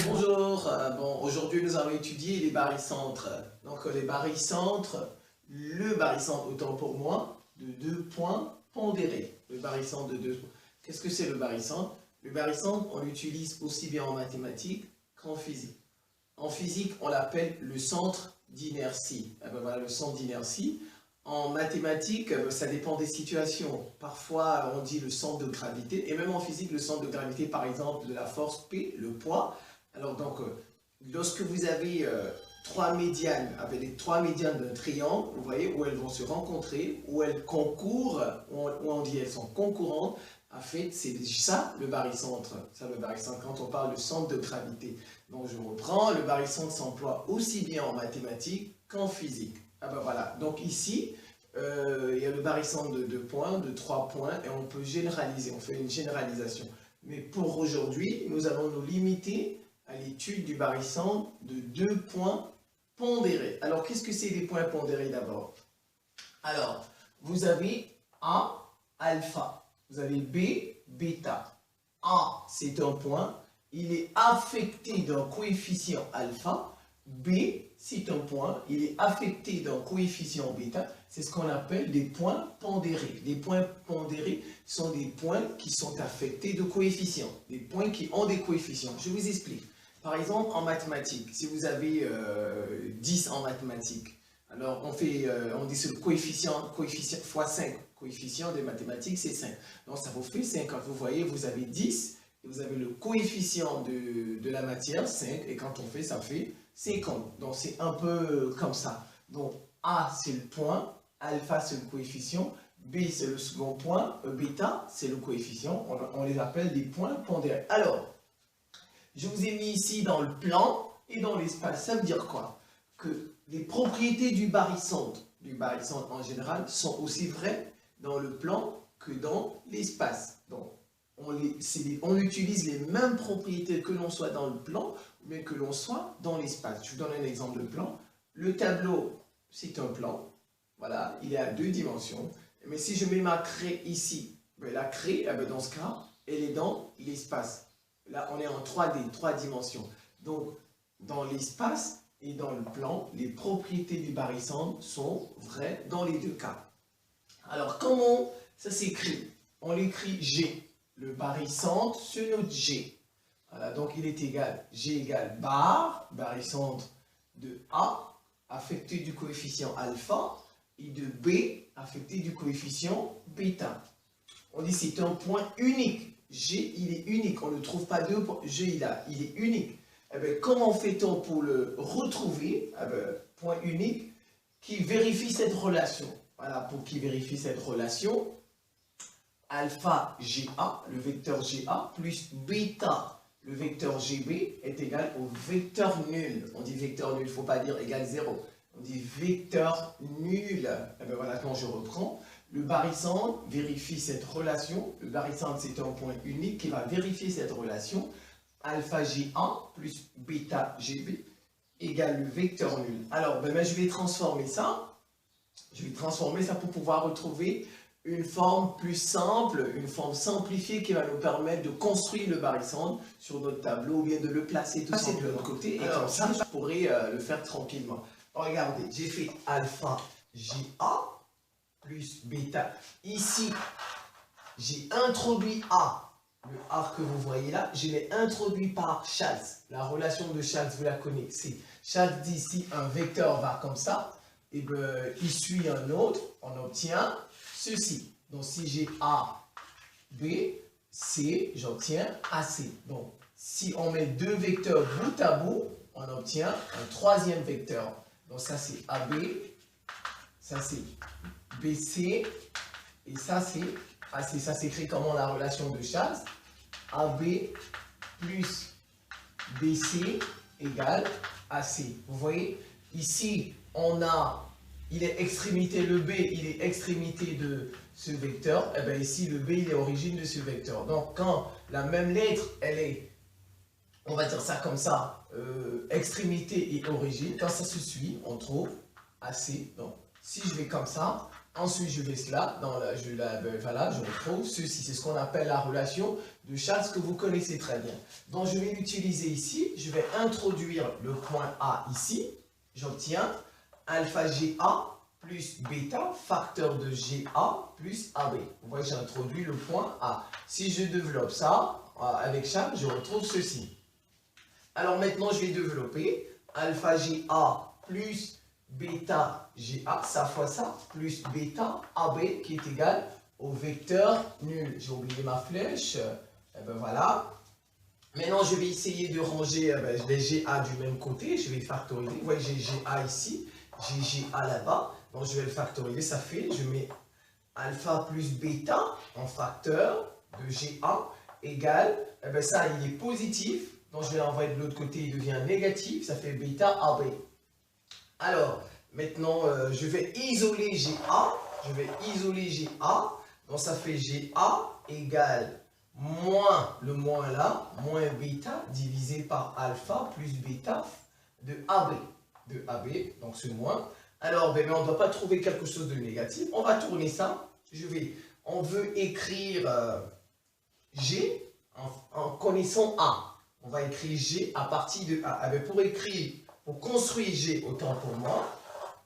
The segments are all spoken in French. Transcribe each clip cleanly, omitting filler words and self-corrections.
Bonjour, aujourd'hui nous allons étudier les barycentres. Donc les barycentres, le barycentre autant pour moi de 2 points pondérés. Le barycentre de 2 points. Qu'est-ce que c'est le barycentre? Le barycentre, on l'utilise aussi bien en mathématiques qu'en physique. En physique, on l'appelle le centre d'inertie. Voilà le centre d'inertie. En mathématiques, ça dépend des situations. Parfois, on dit le centre de gravité. Et même en physique, le centre de gravité, par exemple, de la force P, le poids. Alors donc, lorsque vous avez 3 médianes, avec les 3 médianes d'un triangle, vous voyez, où elles vont se rencontrer, où elles concourent, où on dit elles sont concurrentes, en fait, c'est ça le barycentre. Ça, le barycentre, quand on parle de centre de gravité. Donc, je reprends, le barycentre s'emploie aussi bien en mathématiques qu'en physique. Ah ben voilà, donc ici, il y a le barycentre de 2 points, de 3 points, et on peut généraliser, on fait une généralisation. Mais pour aujourd'hui, nous allons nous limiter à l'étude du barycentre de 2 points pondérés. Alors, qu'est-ce que c'est les points pondérés d'abord? Alors, vous avez A, alpha, vous avez B, bêta. A, c'est un point, il est affecté d'un coefficient alpha. B, c'est un point, il est affecté d'un coefficient bêta, c'est ce qu'on appelle des points pondérés. Les points pondérés sont des points qui sont affectés de coefficients, des points qui ont des coefficients. Je vous explique. Par exemple, en mathématiques, si vous avez 10 en mathématiques, alors on dit c'est le coefficient fois 5. Coefficient des mathématiques, c'est 5. Donc ça vous fait 5. Quand vous voyez, vous avez 10, et vous avez le coefficient de la matière, 5, et quand on fait, ça fait 50. Donc c'est un peu comme ça. Donc A, c'est le point, alpha, c'est le coefficient, B, c'est le second point, bêta, c'est le coefficient. On les appelle des points pondérés. Alors, je vous ai mis ici dans le plan et dans l'espace. Ça veut dire quoi? Que les propriétés du barycentre en général, sont aussi vraies dans le plan que dans l'espace. Donc, on utilise les mêmes propriétés que l'on soit dans le plan, mais que l'on soit dans l'espace. Je vous donne un exemple de plan. Le tableau, c'est un plan. Voilà, il est à 2 dimensions. Mais si je mets ma craie ici, la craie, dans ce cas, elle est dans l'espace. Là, on est en 3D, 3 dimensions. Donc, dans l'espace et dans le plan, les propriétés du barycentre sont vraies dans les 2 cas. Alors, comment ça s'écrit? On l'écrit G. Le barycentre se note G. Voilà, donc il est égal, G égale bar, barycentre de A, affecté du coefficient alpha, et de B, affecté du coefficient bêta. On dit c'est un point unique. G, il est unique. On ne trouve pas 2 points. G, il est unique. Eh bien, comment fait-on pour le retrouver? Eh bien, point unique qui vérifie cette relation. Voilà, pour qui vérifie cette relation, alpha GA, le vecteur GA, plus bêta, le vecteur GB, est égal au vecteur nul. On dit vecteur nul, il ne faut pas dire égal 0. On dit vecteur nul. Et bien voilà, quand je reprends, le barycentre vérifie cette relation. Le barycentre, c'est un point unique qui va vérifier cette relation. Alpha GA plus bêta GB égale le vecteur nul. Alors, ben, je vais transformer ça. Je vais transformer ça pour pouvoir retrouver une forme plus simple, une forme simplifiée qui va nous permettre de construire le barycentre sur notre tableau ou bien de le placer tout simplement de l'autre côté. Et comme ça, je pourrais le faire tranquillement. Regardez, j'ai fait alpha GA plus bêta. Ici, j'ai introduit A. Le A que vous voyez là, je l'ai introduit par Chasles. La relation de Chasles, vous la connaissez. Chasles dit si un vecteur va comme ça, et bien, il suit un autre, on obtient ceci. Donc, si j'ai A, B, C, j'obtiens AC. Donc, si on met 2 vecteurs bout à bout, on obtient un 3e vecteur. Donc, ça, c'est AB, ça, c'est BC, et ça, c'est AC. Ça s'écrit comment la relation de Chasles? AB plus BC égale AC. Vous voyez, ici, on a, il est extrémité, le B, il est extrémité de ce vecteur. Et bien ici, le B, il est origine de ce vecteur. Donc, quand la même lettre, elle est, on va dire ça comme ça, extrémité et origine, quand ça se suit, on trouve AC. Donc, si je vais comme ça, ensuite je vais cela, voilà, je retrouve ceci. C'est ce qu'on appelle la relation de Charles que vous connaissez très bien. Donc, je vais l'utiliser ici. Je vais introduire le point A ici. J'obtiens alpha GA plus bêta, facteur de GA plus AB. Vous voyez, j'ai introduit le point A. Si je développe ça avec Charles, je retrouve ceci. Alors maintenant, je vais développer alpha GA plus bêta GA, ça fois ça, plus bêta AB qui est égal au vecteur nul. J'ai oublié ma flèche. Et ben voilà. Maintenant, je vais essayer de ranger les GA du même côté. Je vais factoriser. Vous voyez, j'ai GA ici, j'ai GA là-bas. Donc, je vais le factoriser. Ça fait, je mets alpha plus bêta en facteur de GA égale, eh ben ça, il est positif. Donc, je vais l'envoyer de l'autre côté, il devient négatif. Ça fait bêta AB. Alors, maintenant, je vais isoler GA. Je vais isoler GA. Donc, ça fait GA égale moins le moins là, moins bêta divisé par alpha plus bêta de AB. De AB, donc ce moins. Alors, ben, on ne doit pas trouver quelque chose de négatif. On va tourner ça. On veut écrire G en connaissant A. On va écrire G à partir de A. Eh bien, pour construire G, autant pour moi,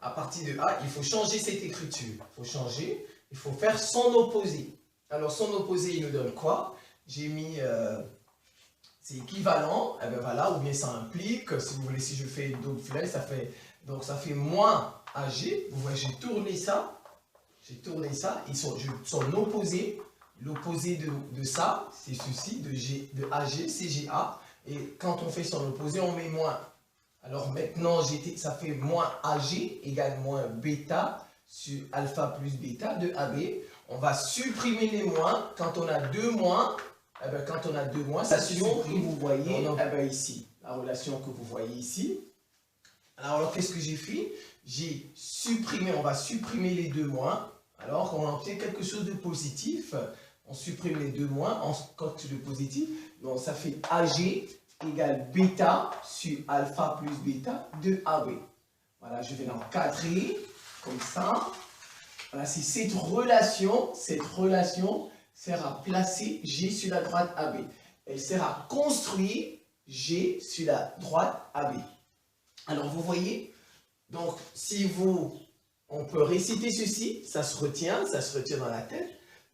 à partir de A, il faut changer cette écriture. Il faut changer, il faut faire son opposé. Alors, son opposé, il nous donne quoi? J'ai mis, c'est équivalent, eh bien voilà, ou bien ça implique, si vous voulez, si je fais double flèche, ça fait moins AG. Vous voyez, j'ai tourné ça, son opposé, l'opposé de ça, c'est ceci, de AG, c'est GA, et quand on fait son opposé, on met moins. Alors maintenant, ça fait moins AG égale moins bêta sur alpha plus bêta de AB. On va supprimer les moins. Quand on a deux moins, eh bien, ça supprime. Vous voyez eh bien, ici, la relation que vous voyez ici. Alors qu'est-ce que j'ai fait? J'ai supprimé, on va supprimer les deux moins. Alors on obtient quelque chose de positif. On supprime les deux moins, on coche le positif. Donc ça fait AG égale bêta sur alpha plus bêta de AB. Voilà, je vais l'encadrer comme ça. Voilà, c'est cette relation sert à placer G sur la droite AB. Elle sert à construire G sur la droite AB. Alors vous voyez, donc on peut réciter ceci, ça se retient dans la tête,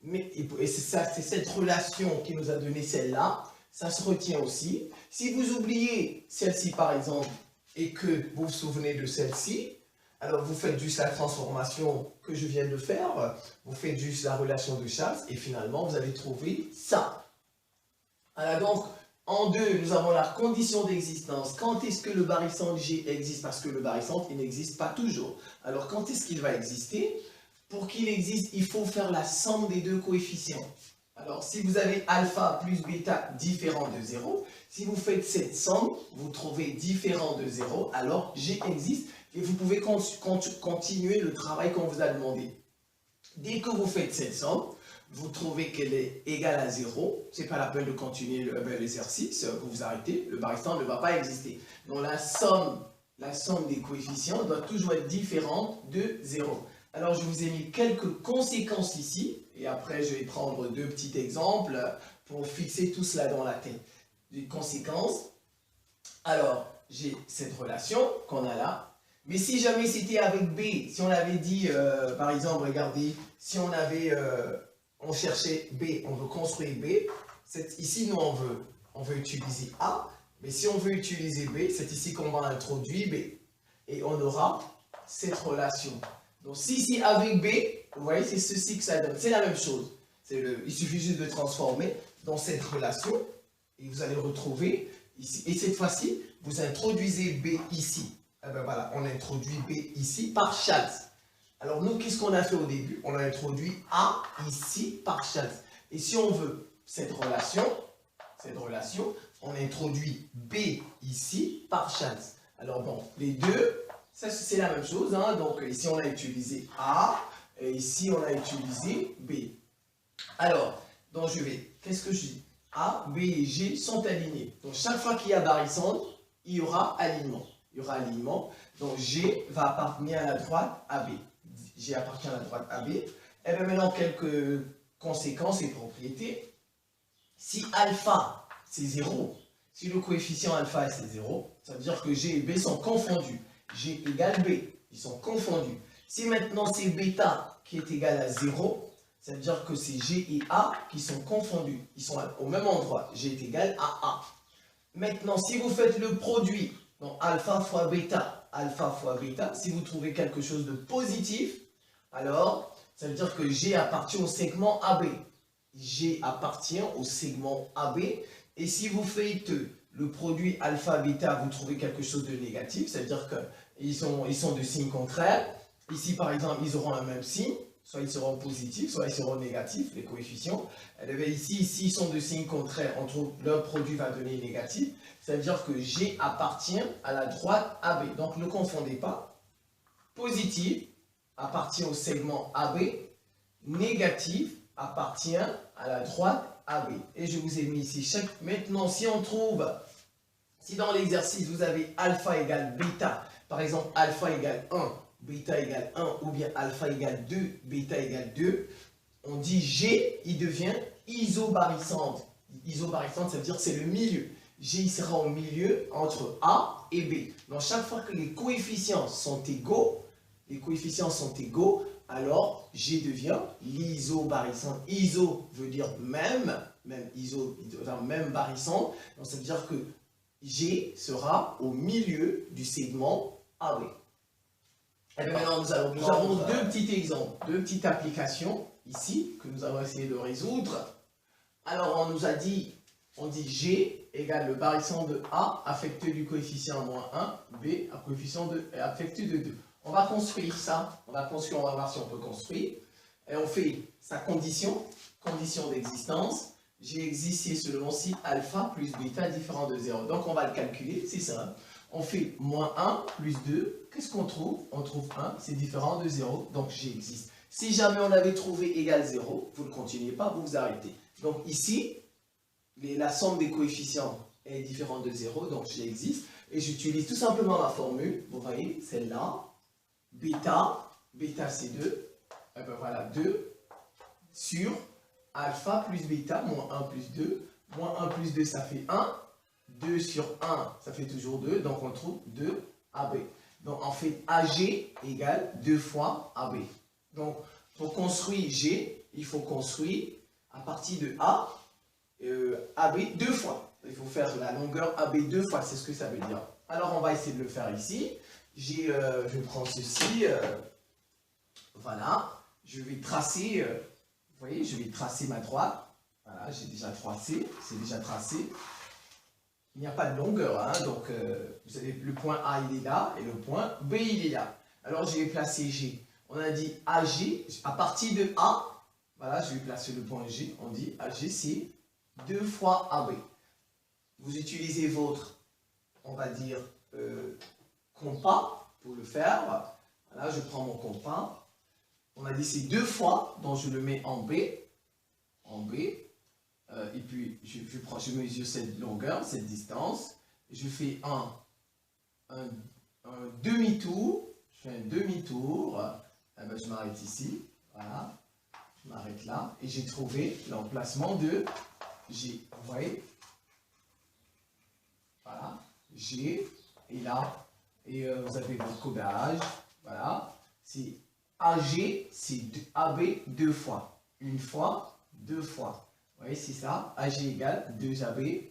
et c'est cette relation qui nous a donné celle-là, ça se retient aussi. Si vous oubliez celle-ci par exemple, et que vous vous souvenez de celle-ci, alors vous faites juste la transformation que je viens de faire, vous faites juste la relation de Charles, et finalement vous allez trouver ça. Alors donc, en 2, nous avons la condition d'existence. Quand est-ce que le barycentre G existe? Parce que le barycentre, il n'existe pas toujours. Alors, quand est-ce qu'il va exister? Pour qu'il existe, il faut faire la somme des deux coefficients. Alors, si vous avez alpha plus bêta différent de 0, si vous faites cette somme, vous trouvez différent de 0, alors G existe et vous pouvez continuer le travail qu'on vous a demandé. Dès que vous faites cette somme, vous trouvez qu'elle est égale à 0, ce n'est pas la peine de continuer l'exercice, vous vous arrêtez, le barycentre ne va pas exister. Donc la somme des coefficients doit toujours être différente de 0. Alors je vous ai mis quelques conséquences ici, et après je vais prendre deux petits exemples pour fixer tout cela dans la tête. Des conséquences, alors j'ai cette relation qu'on a là, mais si jamais c'était avec B, si on avait dit, par exemple, regardez, si on cherchait B, on veut construire B, ici nous on veut utiliser A, mais si on veut utiliser B, c'est ici qu'on va introduire B, et on aura cette relation. Donc si c'est avec B, vous voyez, c'est ceci que ça donne, c'est la même chose. Il suffit juste de transformer dans cette relation, et vous allez retrouver ici, et cette fois-ci, vous introduisez B ici. Eh ben voilà, on introduit B ici par Charles. Alors nous, qu'est-ce qu'on a fait au début? On a introduit A ici par Charles. Et si on veut cette relation, on introduit B ici par Charles. Alors bon, les deux, ça c'est la même chose. Hein? Donc ici on a utilisé A, et ici on a utilisé B. Alors, donc qu'est-ce que je dis? A, B et G sont alignés. Donc chaque fois qu'il y a barycentre, il y aura alignement. Il y aura alignement. Donc G va appartenir à la droite AB. G appartient à la droite AB. Et bien maintenant, quelques conséquences et propriétés. Si alpha, c'est 0, si le coefficient alpha c'est 0, ça veut dire que G et B sont confondus. G égale B, ils sont confondus. Si maintenant c'est bêta qui est égal à 0, ça veut dire que c'est G et A qui sont confondus. Ils sont au même endroit. G est égal à A. Maintenant, si vous faites le produit, donc alpha fois bêta, si vous trouvez quelque chose de positif, alors ça veut dire que G appartient au segment AB. G appartient au segment AB. Et si vous faites le produit alpha-bêta, vous trouvez quelque chose de négatif, ça veut dire qu'ils sont de signes contraires. Ici, par exemple, ils auront le même signe. Soit ils seront positifs, soit ils seront négatifs, les coefficients. Et bien ici, ils sont de signes contraires, on trouve leur produit va donner négatif. Ça veut dire que G appartient à la droite AB. Donc ne confondez pas. Positif appartient au segment AB. Négatif appartient à la droite AB. Et je vous ai mis ici chaque. Maintenant, si on trouve, si dans l'exercice vous avez alpha égale bêta, par exemple alpha égale 1, bêta égale 1 ou bien alpha égale 2, bêta égale 2, on dit G, il devient isobarycentre. Isobarycentre, ça veut dire c'est le milieu. G il sera au milieu entre A et B. Donc chaque fois que les coefficients sont égaux, alors G devient l'isobarycentre. Iso veut dire même barycentre. Donc ça veut dire que G sera au milieu du segment AB. Et bien maintenant, nous avons deux petits exemples, deux petites applications ici que nous allons essayer de résoudre. Alors, on nous a dit, on dit G égale le barycentre de A affecté du coefficient moins 1, B à coefficient affecté de 2. On va construire ça, on va voir si on peut construire. Et on fait sa condition d'existence. G existe si seulement si alpha plus bêta différent de 0. Donc, on va le calculer, c'est simple. On fait moins 1 plus 2. Qu'est-ce qu'on trouve? On trouve 1, c'est différent de 0, donc G existe. Si jamais on avait trouvé égal 0, vous ne continuez pas, vous vous arrêtez. Donc ici, la somme des coefficients est différente de 0, donc G existe. Et j'utilise tout simplement la formule, vous voyez, celle-là. Bêta c'est 2. Et ben voilà, 2 sur alpha plus bêta, moins 1 plus 2. Moins 1 plus 2, ça fait 1. 2 sur 1, ça fait toujours 2, donc on trouve 2 AB. Donc en fait, AG égale 2 fois AB. Donc pour construire G, il faut construire à partir de A, AB 2 fois. Il faut faire la longueur AB 2 fois, c'est ce que ça veut dire. Alors on va essayer de le faire ici. Je prends ceci, voilà, je vais tracer, vous voyez, je vais tracer ma droite. Voilà, j'ai déjà tracé, c'est déjà tracé. Il n'y a pas de longueur, hein, donc vous avez le point A il est là et le point B il est là. Alors je vais placer G. On a dit AG, à partir de A, voilà, je vais placer le point G, on dit AG c'est 2 fois AB. Vous utilisez votre, on va dire, compas pour le faire. Voilà, je prends mon compas. On a dit c'est 2 fois, donc je le mets en B. Et puis je mesure cette longueur, cette distance. Je fais un demi-tour. Je fais un demi-tour. Ben, je m'arrête ici. Voilà. Je m'arrête là. Et j'ai trouvé l'emplacement de G. Vous voyez? Voilà. G est là. Et vous avez votre codage. Voilà. C'est AG, c'est AB 2 fois. Une fois, 2 fois. Vous voyez, c'est ça. AG égale 2AB.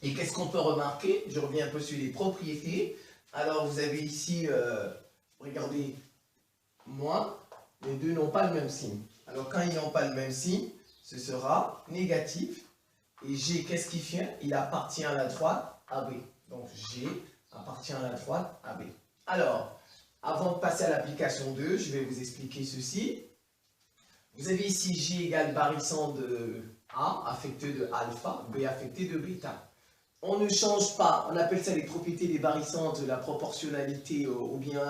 Et qu'est-ce qu'on peut remarquer? Je reviens un peu sur les propriétés. Alors, vous avez ici, regardez, moins, les deux n'ont pas le même signe. Alors, quand ils n'ont pas le même signe, ce sera négatif. Et G, qu'est-ce qu'il fait? Il appartient à la droite AB. Donc, G appartient à la droite AB. Alors, avant de passer à l'application 2, je vais vous expliquer ceci. Vous avez ici G égale barycentre de A affecté de alpha, B affecté de bêta. On ne change pas, on appelle ça les propriétés des barycentres, la proportionnalité ou bien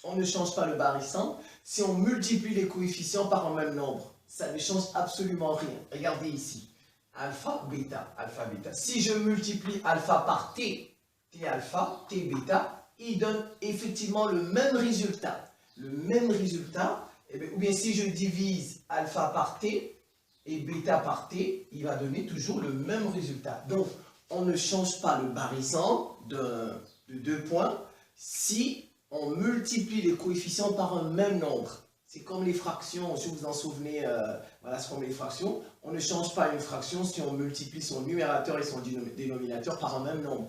on ne change pas le barycentre si on multiplie les coefficients par un même nombre. Ça ne change absolument rien. Regardez ici, alpha, bêta, alpha, bêta. Si je multiplie alpha par t T alpha, T bêta, il donne effectivement le même résultat. Le même résultat, eh bien, ou bien si je divise alpha par T et bêta par T, il va donner toujours le même résultat. Donc, on ne change pas le barycentre de 2 points si on multiplie les coefficients par un même nombre. C'est comme les fractions, si vous vous en souvenez, voilà, c'est comme les fractions. On ne change pas une fraction si on multiplie son numérateur et son dénominateur par un même nombre.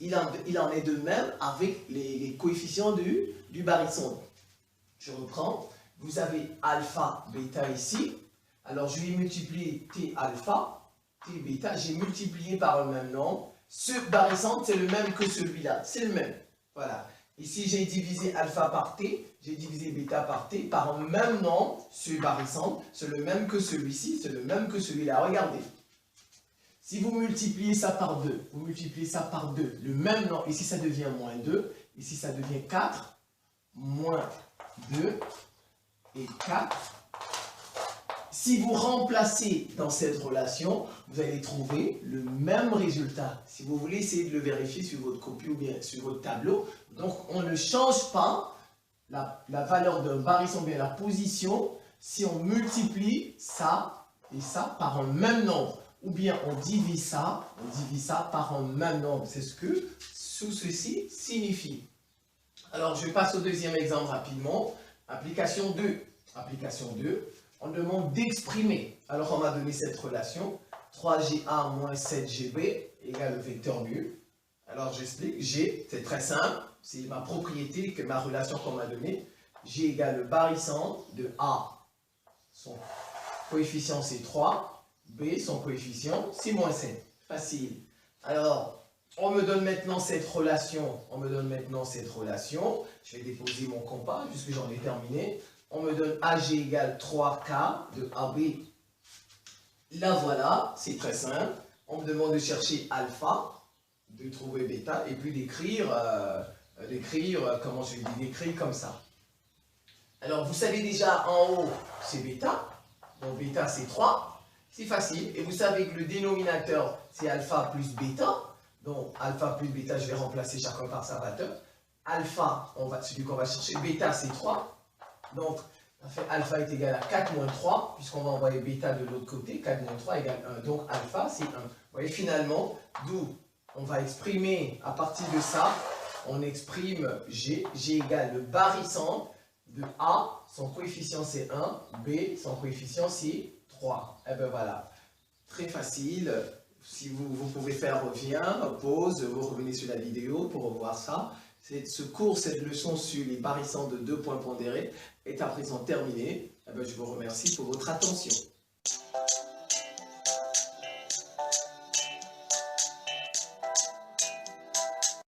Il en est de même avec les coefficients du barycentre. Je reprends. Vous avez alpha, bêta ici. Alors, je vais multiplier T alpha, T bêta. J'ai multiplié par un même nombre. Ce barycentre, c'est le même que celui-là. C'est le même. Voilà. Ici, j'ai divisé alpha par T, j'ai divisé bêta par T, par un même nombre, ce barycentre, c'est le même que celui-ci, c'est le même que celui-là. Regardez. Si vous multipliez ça par 2, vous multipliez ça par 2, le même nombre, ici ça devient moins 2, ici ça devient 4, moins 2 et 4. Si vous remplacez dans cette relation, vous allez trouver le même résultat. Si vous voulez essayer de le vérifier sur votre copie ou bien sur votre tableau, donc on ne change pas la valeur d'un barycentre, bien la position, si on multiplie ça et ça par un même nombre. Ou bien on divise ça par un même nombre. C'est ce que sous ceci signifie. Alors je passe au deuxième exemple rapidement. Application 2. Application 2. On demande d'exprimer. Alors, on m'a donné cette relation. 3GA moins 7GB égale le vecteur nul. Alors, j'explique. G, c'est très simple. C'est ma propriété, ma relation qu'on m'a donnée. G égale le barycentre de A. Son coefficient, c'est 3. B, son coefficient, c'est moins 7. Facile. Alors, on me donne maintenant cette relation. Je vais déposer mon compas puisque j'en ai terminé. On me donne AG égale 3K de AB. Là, voilà, c'est très simple. On me demande de chercher alpha, de trouver bêta, et puis d'écrire, comment je dis, d'écrire comme ça. Alors, vous savez déjà, en haut, c'est bêta. Donc, bêta, c'est 3. C'est facile. Et vous savez que le dénominateur, c'est alpha plus bêta. Donc, alpha plus bêta, je vais remplacer chacun par sa valeur. Alpha, celui qu'on va chercher, bêta, c'est 3. Donc, alpha est égal à 4 moins 3, puisqu'on va envoyer bêta de l'autre côté. 4 moins 3 égale 1. Donc, alpha, c'est 1. Vous voyez, finalement, d'où on va exprimer, à partir de ça, on exprime G. G égale le barycentre de A. Son coefficient, c'est 1. B, son coefficient, c'est 3. Et bien voilà. Très facile. Si vous pouvez faire revient, pause, vous revenez sur la vidéo pour revoir ça. Ce cours, cette leçon sur les barycentres de 2 points pondérés est à présent terminée. Je vous remercie pour votre attention.